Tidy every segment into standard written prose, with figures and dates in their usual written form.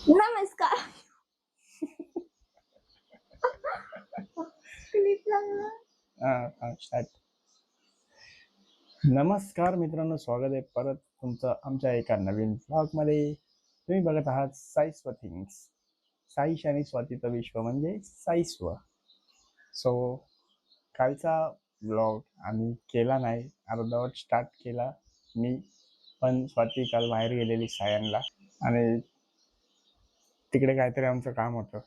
नमस्कार. क्लिप लागला. स्टार्ट. नमस्कार मित्रांनो, स्वागत आहे परत तुमचं आमच्या एका नवीन ब्लॉगमध्ये. तुम्ही बघत आहात साई थिंग्स. साईश आणि स्वातीचं विश्व म्हणजे साईस्व. सो कालचा ब्लॉग आम्ही केला नाही, अर्धवट स्टार्ट केला मी, पण स्वाती काल बाहेर गेलेली सायनला आणि तिकडे काहीतरी आमचं काम होतं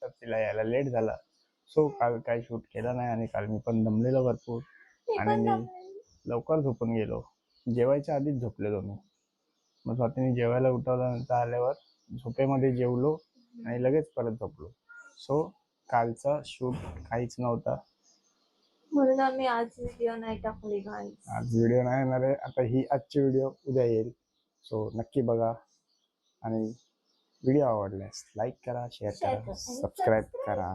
तर तिला यायला लेट झाला. सो काल काही शूट केला नाही आणि काल मी पण दमलेलो भरपूर आणि मी लवकर झोपून गेलो. जेवायच्या आधीच झोपलेलो मी. मग स्वातीने जेवायला उठवलं, नंतर आल्यावर झोपेमध्ये जेवलो आणि लगेच परत झोपलो. सो कालचा शूट काहीच नव्हता, म्हणून आम्ही आज व्हिडिओ नाही टाकली. आज व्हिडिओ नाही येणार आहे. आता ही आजची व्हिडिओ उद्या येईल. सो नक्की बघा आणि व्हिडिओ आवडल्यास लाईक करा, शेअर करा, सबस्क्राईब करा.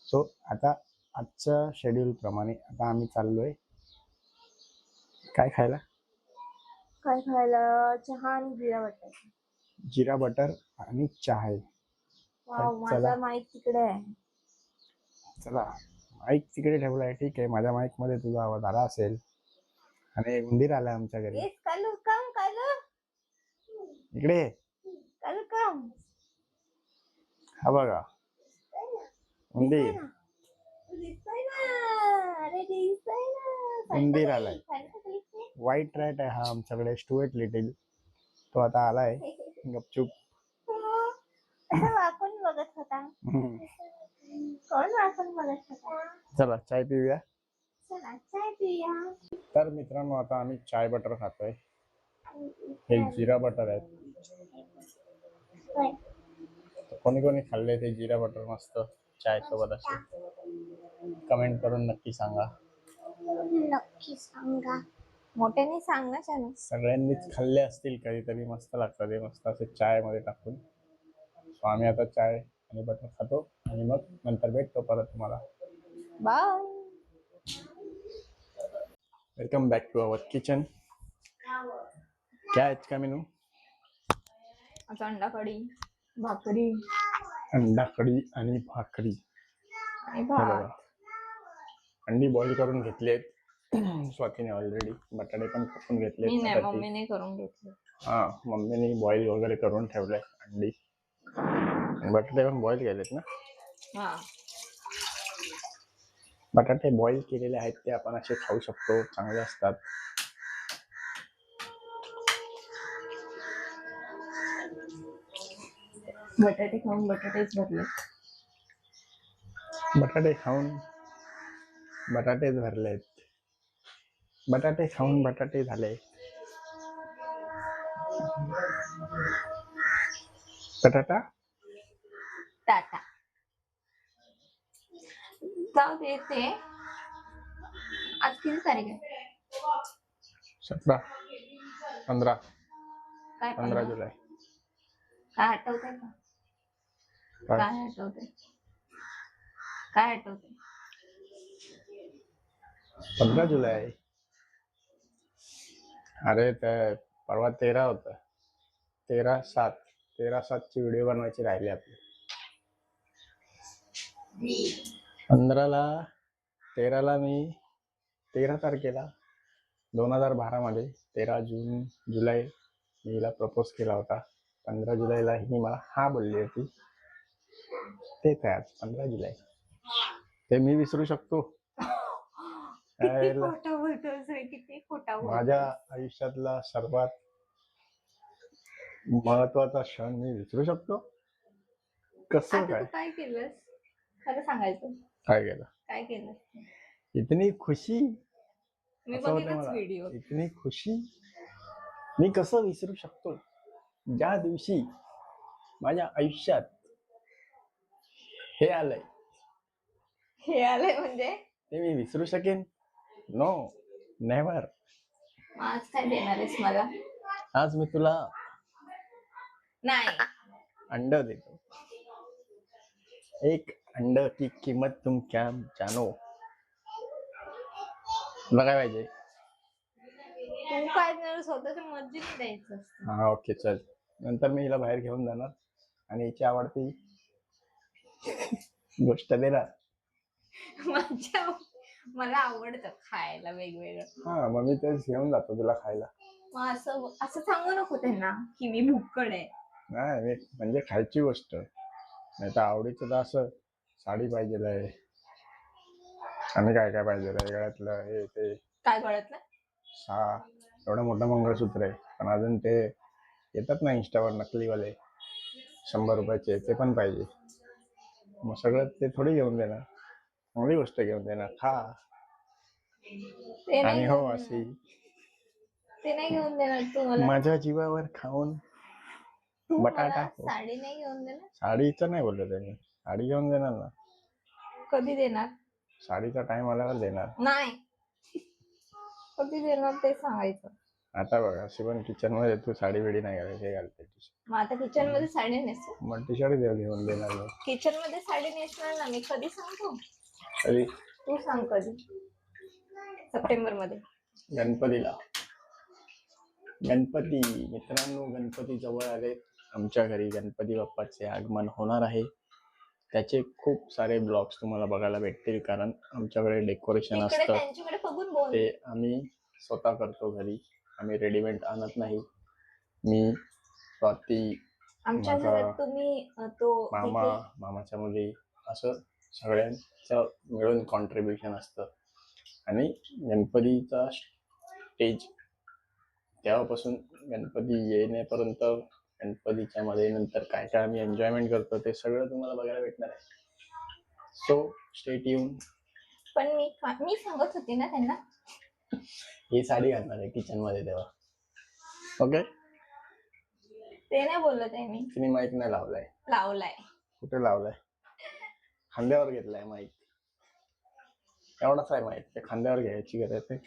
सो आता आजच्या शेड्यूल प्रमाणे आता आम्ही चाललोय काय खायला. चहा आणि जिरा बटर. जिरा बटर आणि चहा आहे. माझा माईक तिकडे आहे. चला, माईक तिकडे ठेवलाय, ठीक आहे. माझ्या माईक मध्ये तुझा आवाज आला असेल. आणि उंदीर आलाय आमच्या घरी. इकडे हा बघा उंदीर. उंदीर आलाय. व्हाईट रॅट आहे हा आमच्याकडे, स्टुअर्ट लिटिल. तो आता आलाय गपचूप. वाकून बघत होता. कोण वाकून बघत होता? चला चाय पिऊया. चला चाय पिऊया. तर मित्रांनो, आता आम्ही चाय बटर खातोय. हे जिरा बटर आहे. कोणी कोणी खाल्ले ते जिरा बटर मस्त चाय सोबत असे? कमेंट करून नक्की सांगा. मोठ्याने सांग ना चॅनल. सगळ्यांनीच खाल्ले असतील कधीतरी, मस्त लागतात ते, मस्त असे चाय मध्ये टाकून. सो आम्ही आता चाय आणि बटर खातो आणि मग नंतर भेटतो परत तुम्हाला. Bye. Welcome back to our kitchen. क्या आज का मेनू? आता अंडा कढी, भाकरी, अंडा कढी आणि भाकरी आणि भात. अंडी बॉईल करून घेतलेत स्वातीने ऑलरेडी. बटाटे पण कापून घेतले. मम्मीने करून घेतले. हा, मम्मीने बॉईल वगैरे करून ठेवलंय अंडी. बटाटे पण बॉईल केलेत ना? हा, बटाटे बॉईल केलेले आहेत ते आपण असे खाऊ शकतो, चांगले असतात. बटाटे खाऊन बटाटेच भरले. बटाटे खाऊन बटाटेच भरलेत. बटाटे खाऊन बटाटे झाले. बटाटा टाटा. जाऊ दे ते. आज किती तारीख आहे? 17 15 काय 15 जुलै. काय आठवतंय का? काय आठवतंय? काय आठवतंय? 15 जुलै आहे. अरे ते परवा 13 होतं. 13/7 ची व्हिडिओ बनवायची राहिली आपली. 13ला मी 13 तारखेला 2012 मध्ये 13 जुलै मी हिला प्रपोज केला होता. 15 जुलैला ही मला हा बोलली होती. तेच आहे आज 15 जुलै. ते मी विसरू शकतो? माझ्या आयुष्यातला सर्वात महत्वाचा क्षण मी विसरू शकतो? कसं काय केलंस? खरं सांगायचं. काय केलं? इतनी खुशी. मी बघितलंच व्हिडिओ. इतनी खुशी मी कसं विसरू शकतो? ज्या दिवशी माझ्या आयुष्यात हे आलंय म्हणजे ते मी विसरू शकेन? No, never. आज काय देणार आहेस मला? आज मी तुला नाही अंड देतो. एक अंड की किंमत तुम क्या जानो. तुला काय पाहिजे? तू काय स्वतःच्या मर्जीने द्यायचं. हा, ओके चल. नंतर मी हिला बाहेर घेऊन जाणार आणि हिची आवडती गोष्ट देणार. माझ्या मला आवडतं खायला वेगवेगळं. हा मग मी तेच घेऊन जातो तुला खायला. मग असं असं सांगू नको त्यांना की मी भुक्कड आहे. नाही मी म्हणजे खायची गोष्ट नाही तर आवडीचं तर असं साडी पाहिजे आहे आणि काय काय पाहिजे आहे गळ्यातलं हे ते काय कळतलं? एवढं मोठं मंगळसूत्र आहे पण अजून ते येतात ना इंस्टावर नकलीवाले 100 रुपयाचे ते पण पाहिजे. मग सगळं ते थोडी घेऊन देणार चांगली गोष्ट घेऊन देणार खा. ते नाही आणि हो घेऊन अशी देणार. ते नाही घेऊन देणार तू मला. माझ्या जीवावर खाऊन तू बटाटा मला हो. साडी नाही घेऊन देणार. साडीचं नाही बोललो त्यांनी साडी घेऊन देणार ना. कधी देणार? साडीचा टाइम आल्यावर देणार. नाही. कधी देणार ते सांगायचं. आता बघ अशी पण किचन मध्ये तू साडी बिडी नाही घालायची हे घालते मग आता किचन मध्ये साडी नेसू. मग टी शर्ट घेऊन देणार मी. किचन मध्ये साडी नेसणार ना मी. कधी सांगतो? कधी? तू सांग कधी. सप्टेंबर मध्ये. गणपतीला. गणपती मित्रांनो गणपती जवळ आले. आमच्या घरी गणपती बाप्पाचे आगमन होणार आहे. त्याचे खूप सारे ब्लॉग्स तुम्हाला बघायला भेटतील कारण आमच्याकडे डेकोरेशन तिकडे असतं त्यांच्याकडे बघून बोल. ते आम्ही स्वतः करतो घरी. आम्ही रेडीमेड आणत नाही. मी स्वाती आमच्या माझा घरात तुम्ही तो मामाच्या मुली असं सगळ्यांचं मिळून कॉन्ट्रीब्युशन असतं आणि गणपतीचा स्टेज तेव्हापासून गणपती येण्यापर्यंत गणपतीच्या मध्ये नंतर काय काय आम्ही एन्जॉयमेंट करतो ते सगळं तुम्हाला बघायला भेटणार आहे. So stay tune. पण मी सांगत होते ना त्यांना ही साडी घालणार आहे किचन मध्ये तेव्हा. ओके ते नाही बोलत आहे मी. तिने माईक नाही लावलाय. लावलाय. कुठे लावलाय? खांद्यावर घेतलाय माईक. एवढाच आहे माईक ते खांद्यावर घ्यायची गरज आहे.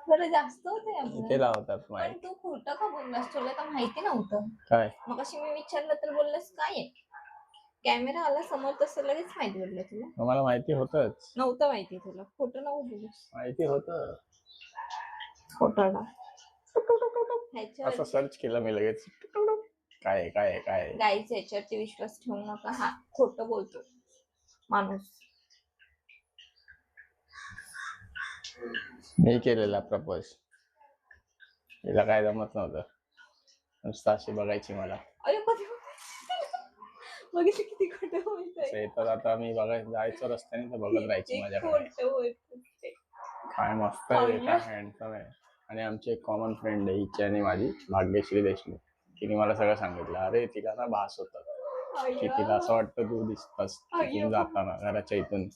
बरं जास्त होते आपलं. ते लावतात पण माईक. तू खोटं का बोललास? तुला तर माहिती नव्हतं. काय मग अशी मी विचारलं तर बोललास काय आहे? कॅमेरा आला समोर तसं लगेच माहिती पडलं तुला. मला माहिती होतच. नव्हतं माहिती तुला. खोटं नको बोलूस. माहिती होतं. खोटाडा. असं सर्च केलं मी लगेच काय काय काय. गाईच याच्यावरती विश्वास ठेवू नका. हा खोटं बोलतो माणूस. मी केलेला प्रपोज. तिला काय जमत नव्हतं नुसतं अशी बघायची मला. अरे कधी बघितलं किती खोटं बोलतोय. येतात आता मी जायचो रस्त्याने तर बघत राहायची माझ्याकडे. खोटं बोलतोय. काय मस्त आहे काय हँडसम आहे. आणि आमची एक कॉमन फ्रेंड आहे हिची आणि माझी भाग्यश्री देशमुख. तिने मला सगळं सांगितलं. अरे तिला ना भास होतं की तिला असं वाटतं तू दिसतस तिथून जाताना घराच्या इथून.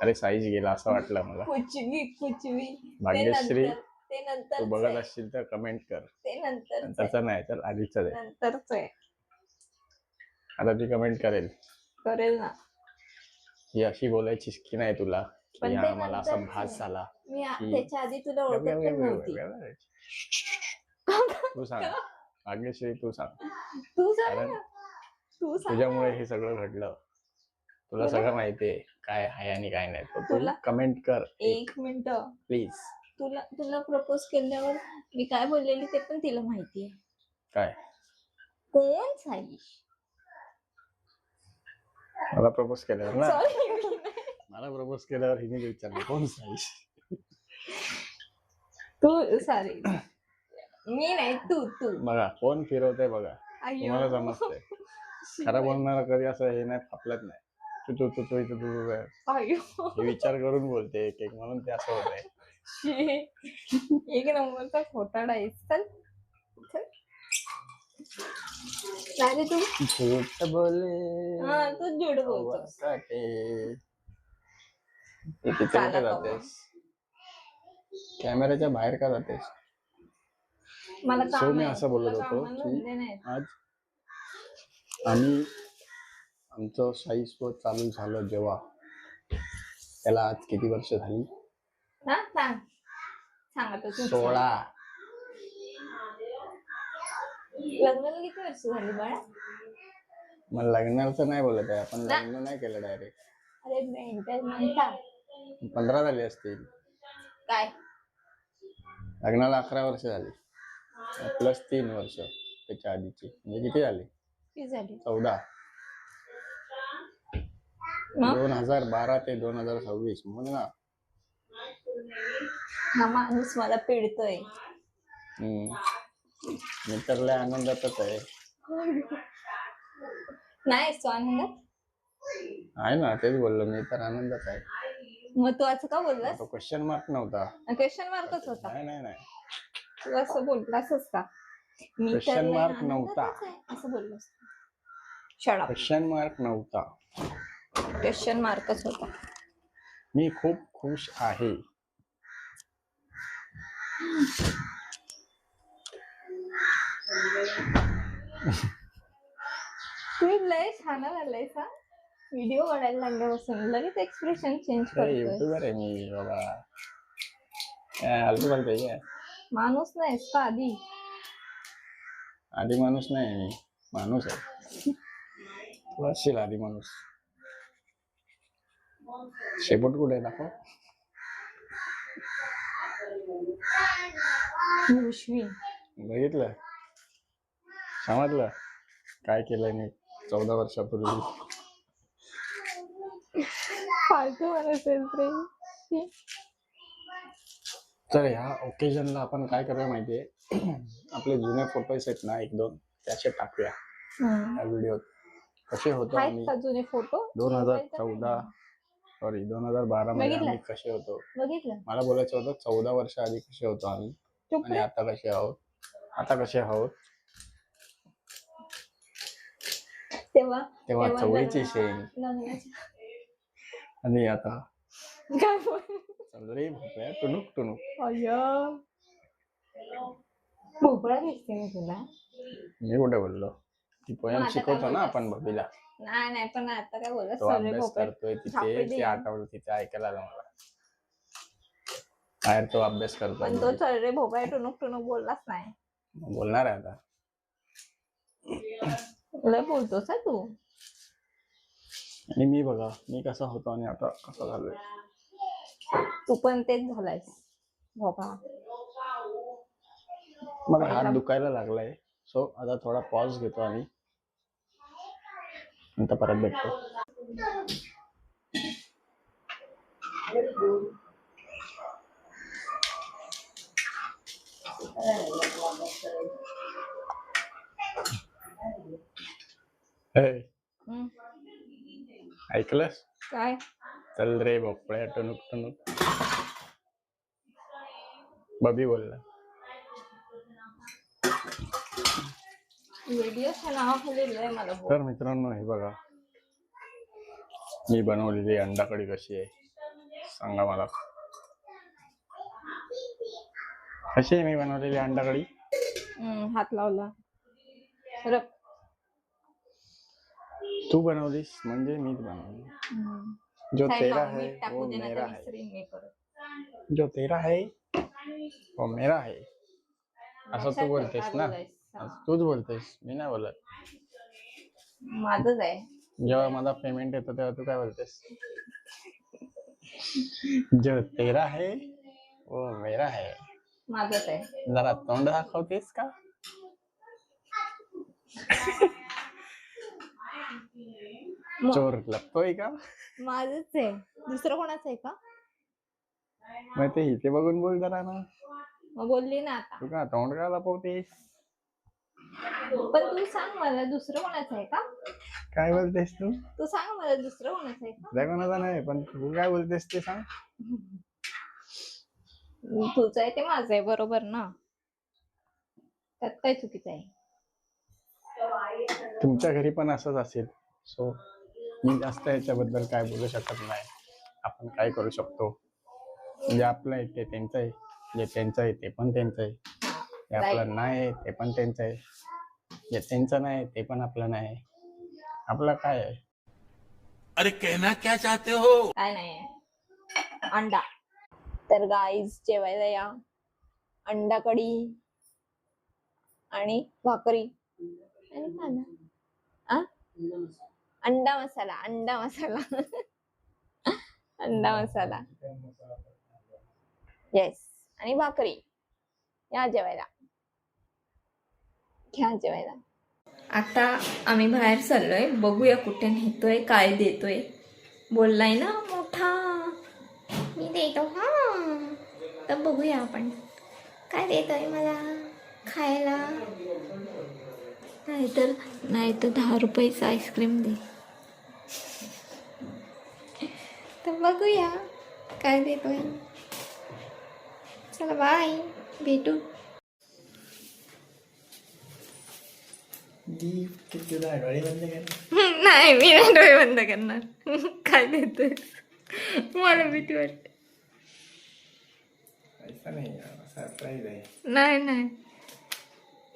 अरे साईज गेला असं वाटलं मला. कुचवी. भाग्यश्री ते नंतर तू बघत असशील तर कमेंट कर. ते नंतरचं नाही तर आधीच आहे. नंतरच आहे. आता ती कमेंट करेल ना. ही अशी बोलायची की नाही तुला की हा मला असा नंतरच भास झाला. मी त्याच्या आधी तुला ओळखत पण नव्हती. तू सांग भाग्यश्री तू सांग. तू सांग. तुझ्यामुळे हे सगळं घडलं. तुला सगळं माहितीये काय आहे आणि काय नाही. तू कमेंट कर. एक मिनिट प्लीज. तुला प्रपोज केल्यावर मी काय बोललेली ते पण तिला माहितीये. काय? कोण साईश? मला प्रपोज केल्यावर ना. Sorry. मला प्रपोज केल्यावर हिने विचारलं कोण साईश. तू सॉरी. मी नाही तू बघा कोण फिरवते बघा. तुम्हाला समजतंय. खरं बोलणार कधी असं हे नाही फापलत नाही. तू हे विचार करून बोलते एक म्हणून ते असं होत आहे. एक नंबरचा खोटाडा आहे. चल अरे तू झूठ बोले. हा तू झूठ बोलतोस. कुठे जातेस? कॅमेऱ्याच्या बाहेर का जातेस? मला सो मी असं बोलत होतो की आज आमचं साईस्व चालू झालं जेव्हा त्याला आज किती वर्ष झाली? सांग आता तू. 16. लग्नाला किती वर्ष झाली बाळा? मग लग्नाचं नाही बोलत आहे आपण. लग्न नाही केलं डायरेक्ट. अरे मेंटल म्हणता 15 झाले असतील. काय लग्नाला 11 वर्ष झाली प्लस 3 वर्ष त्याच्या आधीची म्हणजे किती झाली? किती झाली 14. मग 2012 ते 2026 म्हणून ना. हा माणूस मला पिडतोय. मी तर लय आनंदातच आहे. नाही तो आनंदात आहे ना, तेच बोललो मी तर आनंदात आहे. मग तू असं का बोललास? तो क्वेश्चन मार्क नव्हता. क्वेश्चन मार्कच होता. नाही तू असं बोललासच का? मी तर क्वेश्चन लय मार्क नव्हता. आनंदातच आहे असं बोललास. Shut up. क्वेश्चन मार्क नव्हता. क्वेश्चन मार्कच होता. मी खूप खुश आहे. तू लय छान झालंयस हा. व्हिडिओ काढायला लागल्यापासून लगेच एक्सप्रेशन चेंज करतोय. युट्यूबर आहे मी बाबा. आलतू बोलतोय काय? माणूस नाहीस का आधी? आधी माणूस नाही मी, माणूस आहे. तू असशील आधी माणूस. शेपूट कुठे आहे दाखव. उश्वी बघितलं, समजलं काय केलंय मी 14 वर्षापूर्वी. फालतू म्हणायचं रे. तर ह्या ओकेजनला आपण काय करूया माहितीये, आपले जुने फोटोज आहेत ना 1-2 त्याचे टाकूया या व्हिडिओत. कसे होतो आम्ही जुने फोटो 2014 सॉरी 2012 मध्ये आम्ही कसे होतो. बघितलं. मला बोलायचं होतं 14 वर्ष आधी कसे होतो आम्ही आणि आता कसे आहोत. तेव्हा चवळीची शेंग आणि आता काय रे भोपळ्या टुनुक टुनुक. भोपळा दिसते मी तुला. मी कुठे बोललो? ती पोयम शिकवतो ना आपण बबीला. नाही पण आता काय बोलत तो अभ्यास करतोय तिथे, ते आठवलं तिथे ऐकायला आलं मला. बाहेर तो अभ्यास करतो. पण तो चल भोपळा टुनुक टुनुक बोललाच नाही. बोलणार आहे आता. लय बोलतोस तू. आणि मी बघा मी कसा होतो आणि आता कसा झालोय. तू पण तेच झालायस भोपळा. मला हात दुखायला लागलाय, सो आता थोडा पॉज घेतो आणि नंतर परत भेटतो. ऐकलंस काय? चल रे भोपळ्या टुनुक टुनुक. बबी बोलला. व्हिडिओच्या नावाखाली मला. तर मित्रांनो हे बघा मी बनवलेली अंडा कढी कशी आहे सांगा मला. कशी आहे मी बनवलेली अंडा कढी? हात लावला. तू बनवलीस म्हणजे मीच बनवली. जो तेरा है वो मेरा है. जो तेरा है वो मेरा है. असं तू बोलतेस ना. तूच बोलतेस, मी नाही बोलत. माझंच आहे. जेव्हा मला पेमेंट येतं तेव्हा तू काय बोलतेस? जो तेरा है वो मेरा है. माझंच आहे. जरा तोंड दाखवतेस का? चोर लपतोय का? माझंच आहे. दुसरं कोणाचं आहे का? मग ते इथे बघून बोल जरा ना. मग बोलली ना आता. तू का तोंड का लपवतेस? पण तू सांग मला दुसरं कोणाचं आहे का? काय बोलतेस तू? तू सांग मला दुसरं कोणाचं आहे का? कोणाचा नाही, पण तू काय बोलतेस ते सांग. तुझं आहे ते माझं आहे, बरोबर ना? त्यात काय चुकीचं आहे? तुमच्या घरी पण असंच असेल, सो मी जास्त याच्याबद्दल काय बोलू शकत नाही. आपण काय करू शकतो, जे आपलं आहे ते त्यांचं आहे, जे त्यांचं आहे ते पण त्यांचं आहे, जे आपलं नाही ते पण त्यांचं आहे, जे त्यांचं नाही ते पण आपलं नाही. आपलं काय आहे? अरे कहना क्या चाहते हो? काय नाही अंडा. तर गाईज जेवायला या. अंडा कढी आणि भाकरी आणि खाना. अंडा मसाला अंडा मसाला येस आणि भाकरी या जेवायला. घ्या जेवायला. आता आम्ही बाहेर चाललोय, बघूया कुठे नेतोय, काय देतोय. बोललाय ना मोठा मी देतो हा, तर बघूया आपण काय देतोय मला खायला. नाहीतर 10 रुपयाचं आईस्क्रीम दे. तर बघूया काय देतोय. चला बाय, भेटू. नाही, मी नाही डोळे बंद करणार. काय देतोय मला भीती वाटते. नाही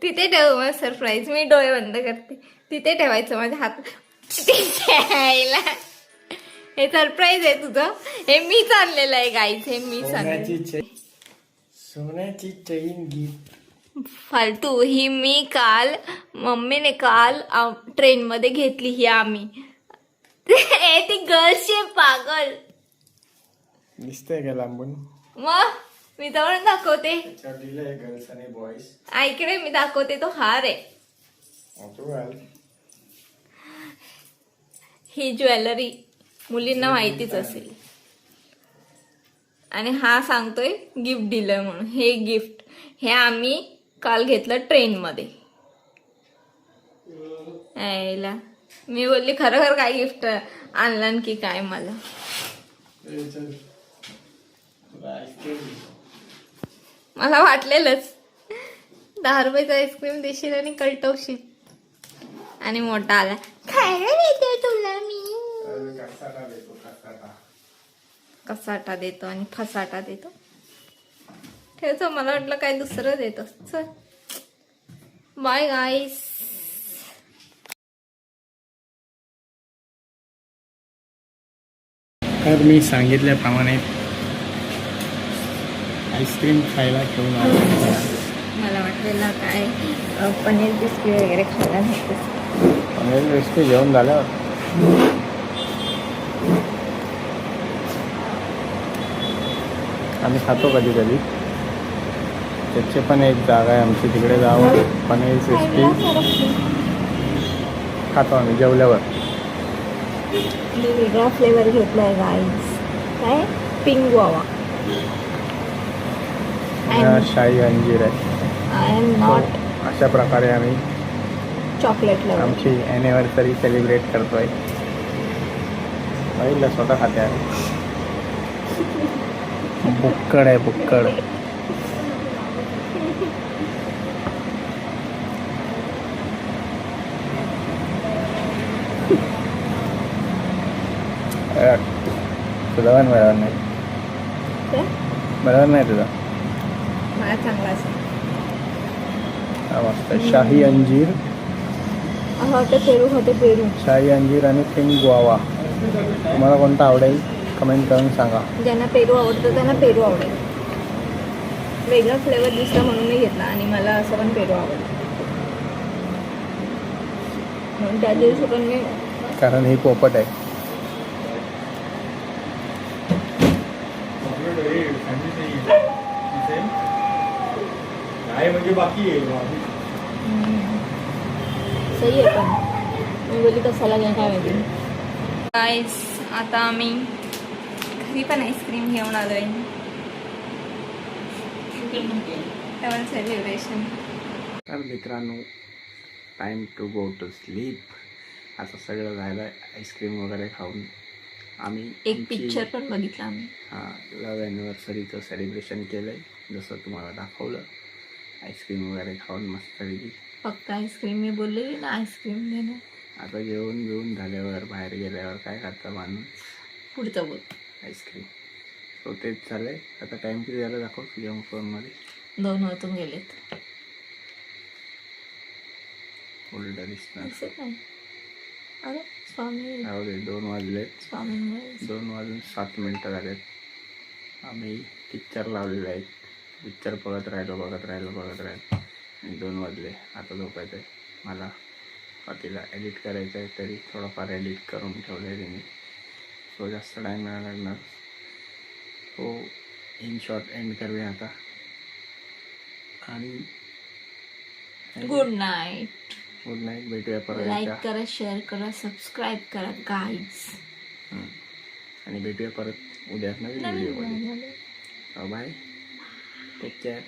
तिथे ठेव मग सरप्राईज. मी डोळे बंद करते, तिथे ठेवायचं माझ्या हात. हे सरप्राईज आहे तुझं. हे मीच आणलेलं आहे गाईज, हे मीच आणलेलं. सोन्याची चैन गिफ्ट. फालतू. ही मी काल मम्मीने काल ट्रेन मध्ये घेतली ही आम्ही. ती गर्ल्सची पागल दिसतंय का लांबून? मग मी जवळ दाखवते. गर्ल्स आणि बॉईज. ऐकडे मी दाखवते, तो हार आहे. ही ज्वेलरी मुलींना माहितीच असेल. आणि हा सांगतोय गिफ्ट दिलंय म्हणून. हे गिफ्ट हे आम्ही काल घेतलं ट्रेन मध्ये. यायला मी बोलली खरं काय गिफ्ट आणलं की काय मला. मला वाटलेलंच 10 रुपयाचं आईस्क्रीम देशील आणि कळटवशील. आणि मोठा आला, खायला देतो तुला मी. कसाटा देतो आणि फसाटा देतो. ठेवतो. मला वाटलं काय दुसरं देतो. चल बाय गाईस. तर मी सांगितल्याप्रमाणे आईस्क्रीम खायला घेऊन आलो. मला वाटलेलं काय पनीर बिस्की वगैरे खायला भेटते. पनीर बिस्की घेऊन झाल्यावर आम्ही खातो कधी कधी. त्याची पण एक जागा आहे आमची, तिकडे जाऊन पनीर बिस्की खातो आम्ही जेवल्यावर. मी वेगळा फ्लेवर घेतलाय गाईस. काय पिंक गुआवा. शाही अंजीर आहे. I am not. अशा प्रकारे आम्ही चॉकलेट फ्लेवर. आमची ॲनिव्हर्सरी सेलिब्रेट करतोय. पहिलं स्वतः खाते आहे. बुक्कड आहे बुक्कड. तुझा पण बरोबर नाही. बरोबर नाही तुझा. मला चांगला असेल. हा मस्त शाही अंजीर. पेरू. शाही अंजीर आणि पिंक गुआवा. तुम्हाला कोणता आवडेल कमेंट करून सांगा. ज्यांना पेरू आवडतं त्यांना पेरू आवडेल. वेगळा फ्लेवर दिसला म्हणून मी घेतला. आणि मला असं पण पेरू आवडतं म्हणून त्या दिवशी पण मी. कारण ही पोपट आहे. म्हणजे बाकी सही आहे. पण मी बोलली कसाला घ्या काय माहिती. गाईस आता आम्ही घरी पण आईस्क्रीम घेऊन आलोय. तेव्हा सेलिब्रेशन. तर मित्रांनो, time to go to sleep. असं सगळं झालं आईस्क्रीम वगैरे खाऊन. आम्ही एक पिक्चर पण बघितला आम्ही. लव्ह ॲनिव्हर्सरीचं सेलिब्रेशन केलं आहे जसं तुम्हाला दाखवलं. आईस्क्रीम वगैरे खाऊन मस्तपैकी. फक्त आईस्क्रीम मी बोललेली ना आईस्क्रीम देणं. आता जेवण बिवून झाल्यावर बाहेर गेल्यावर काय करता माणूस. पुढचं बोल. आईस्क्रीम. सो तेच झालं आहे. आता टाईम किती झालं दाखव तुझ्या फोनमध्ये. 2 वाजून गेलेत. उलट दिसणार. दिसत नाही. अरे स्वामी. जाऊ दे. 2 वाजलेत. स्वामी. 2 वाजून 7 मिनटं झालेत. आम्ही पिक्चर लावलेला आहे. पिक्चर बघत राहिलो आणि 2 वाजले. आता झोपायचं आहे मला. तिला एडिट करायचं आहे तरी थोडंफार एडिट करून ठेवलं आहे त्यांनी. सो जास्त टाईम नाही लागणार. सो इन शॉर्ट एंड करूया आता. आणि गुड नाईट. Good night. भेटूया परत लाईक एकदा. करा, शेअर करा, सबस्क्राईब करा गाईज. आणि भेटूया परत उद्या नवीन नवीन व्हिडिओमध्ये. vlog मध्ये. बाय. Take care.